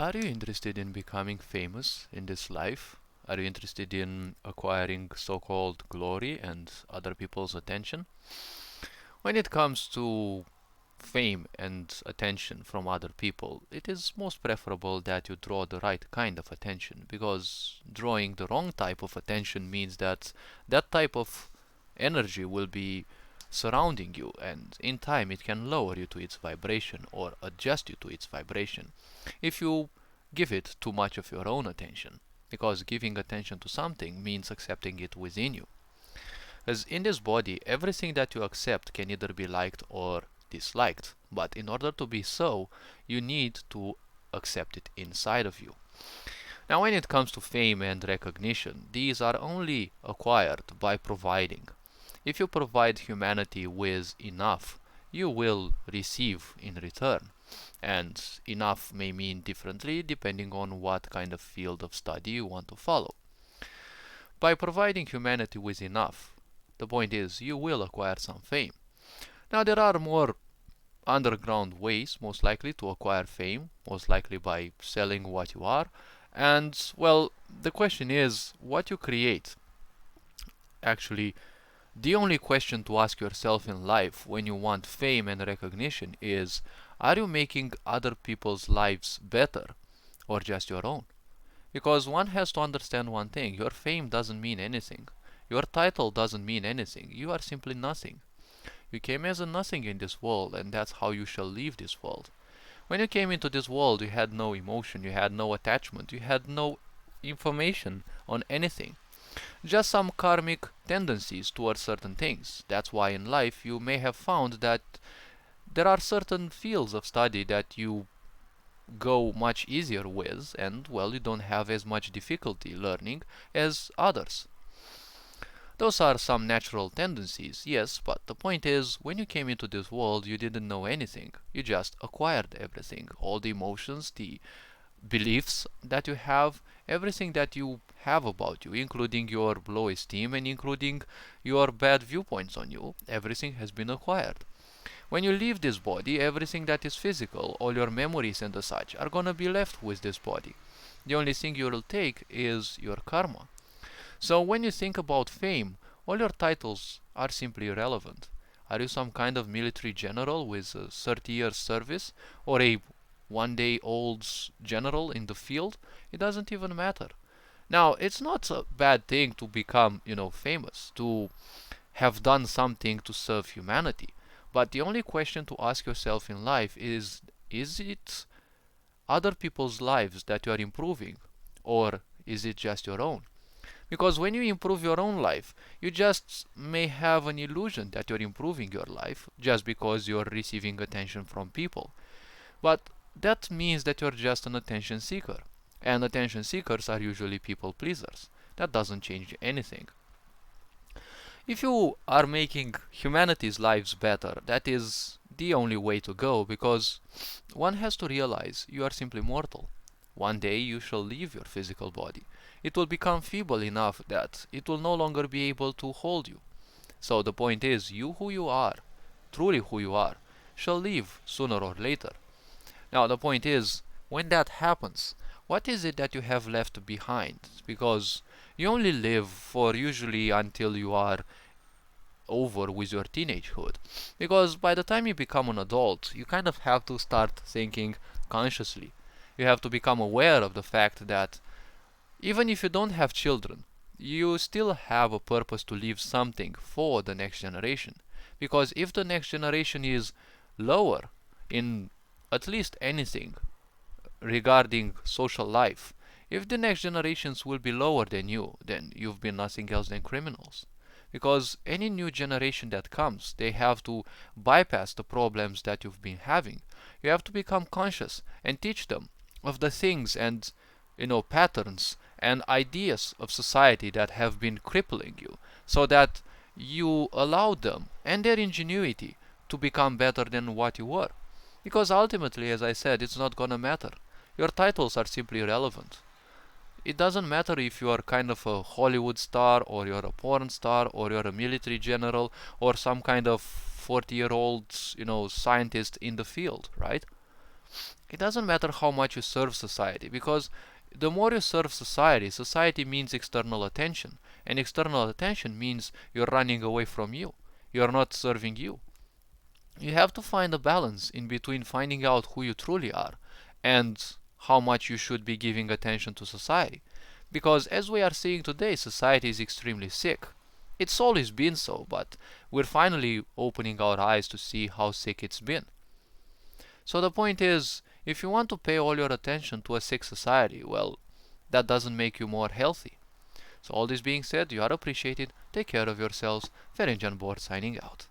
Are you interested in becoming famous in this life? Are you interested in acquiring so-called glory and other people's attention? When it comes to fame and attention from other people, it is most preferable that you draw the right kind of attention, because drawing the wrong type of attention means that that type of energy will be surrounding you, and in time it can lower you to its vibration or adjust you to its vibration if you give it too much of your own attention, because giving attention to something means accepting it within you. As in this body, everything that you accept can either be liked or disliked, but in order to be so, you need to accept it inside of you. Now, when it comes to fame and recognition, these are only acquired by providing. If you provide humanity with enough, you will receive in return. And enough may mean differently depending on what kind of field of study you want to follow. By providing humanity with enough, the point is you will acquire some fame. Now, there are more underground ways, most likely, to acquire fame, most likely by selling what you are. And, well, the question is what you create. Actually, the only question to ask yourself in life when you want fame and recognition is, are you making other people's lives better or just your own? Because one has to understand one thing: your fame doesn't mean anything. Your title doesn't mean anything. You are simply nothing. You came as a nothing in this world, and that's how you shall leave this world. When you came into this world, you had no emotion, you had no attachment, you had no information on anything. Just some karmic tendencies towards certain things. That's why in life you may have found that there are certain fields of study that you go much easier with, and, well, you don't have as much difficulty learning as others. Those are some natural tendencies, yes, but the point is, when you came into this world, you didn't know anything. You just acquired everything. All the emotions, the beliefs that you have, everything that you have about you, including your low esteem and including your bad viewpoints on you, everything has been acquired. When you leave this body, everything that is physical, all your memories and the such, are gonna be left with this body. The only thing you will take is your karma. So when you think about fame, all your titles are simply irrelevant. Are you some kind of military general with 30 years service, or a one-day-old general in the field? It doesn't even matter. Now, it's not a bad thing to become, famous, to have done something to serve humanity. But the only question to ask yourself in life is it other people's lives that you are improving, or is it just your own? Because when you improve your own life, you just may have an illusion that you're improving your life just because you're receiving attention from people. But that means that you're just an attention seeker. And attention seekers are usually people pleasers. That doesn't change anything. If you are making humanity's lives better, that is the only way to go, because one has to realize you are simply mortal. One day you shall leave your physical body. It will become feeble enough that it will no longer be able to hold you. So the point is, you who you are, truly who you are, shall leave sooner or later. Now the point is, when that happens, what is it that you have left behind? Because you only live for usually until you are over with your teenagehood. Because by the time you become an adult, you kind of have to start thinking consciously. You have to become aware of the fact that even if you don't have children, you still have a purpose to leave something for the next generation. Because if the next generation is lower in at least anything regarding social life, if the next generations will be lower than you, then you've been nothing else than criminals. Because any new generation that comes, they have to bypass the problems that you've been having. You have to become conscious and teach them of the things and patterns and ideas of society that have been crippling you, so that you allow them and their ingenuity to become better than what you were. Because ultimately, as I said, it's not gonna matter. Your titles are simply irrelevant. It doesn't matter if you are kind of a Hollywood star, or you're a porn star, or you're a military general, or some kind of 40-year-old, scientist in the field, right? It doesn't matter how much you serve society, because the more you serve society, society means external attention. And external attention means you're running away from you. You're not serving you. You have to find a balance in between finding out who you truly are and how much you should be giving attention to society. Because as we are seeing today, society is extremely sick. It's always been so, but we're finally opening our eyes to see how sick it's been. So the point is, if you want to pay all your attention to a sick society, well, that doesn't make you more healthy. So all this being said, you are appreciated, take care of yourselves, Ferenc Board signing out.